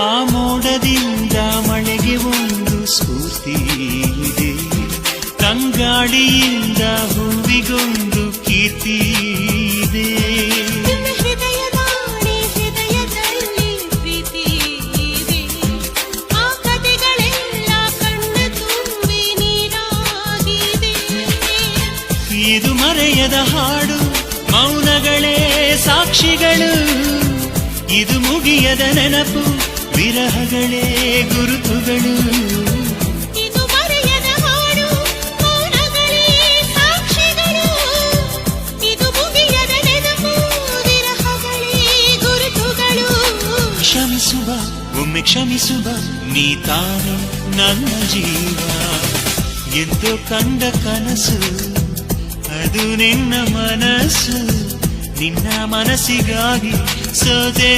ಆ ಮೋಡದಿಂದ ಮಳೆಗೆ ಒಂದು ಸ್ಫೂರ್ತಿ ಇದೆ, ತಂಗಾಳಿಯಿಂದ ಹೂವಿಗೊಂದು ಕೀರ್ತಿ ಇದೆ. ಹೃದಯದಲ್ಲಿ ಪ್ರೀತಿ ಇದೆ, ಆ ಕಥೆಗಳೆಲ್ಲ ಕಣ್ಣ ತುಂಬಿ ನೀರಾಗಿದೆ. ಇದು ಮರೆಯದ ಹಾಡು, ಮೌನಗಳೇ ಸಾಕ್ಷಿಗಳು. ಇದು ಮುಗಿಯದ ನೆನಪು, ವಿರಹಗಳೇ ಗುರುತುಗಳು. ಇದು ಮರೆಯದ ಹಾಡು, ಮೌನಗಳೇ ಸಾಕ್ಷಿಗಳು. ಇದು ಮುಗಿಯದ ನೆನಪು, ವಿರಹಗಳೇ ಗುರುತುಗಳು. ಕ್ಷಮಿಸುವ, ಒಮ್ಮೆ ಕ್ಷಮಿಸುವ, ನೀ ತಾನೇ ನನ್ನ ಜೀವ. ಎಂದು ಕಂಡ ಕನಸು ಅದು ನಿನ್ನ ಮನಸ್ಸು, ನಿನ್ನ ಮನಸ್ಸಿಗಾಗಿ ಸೋದೆ.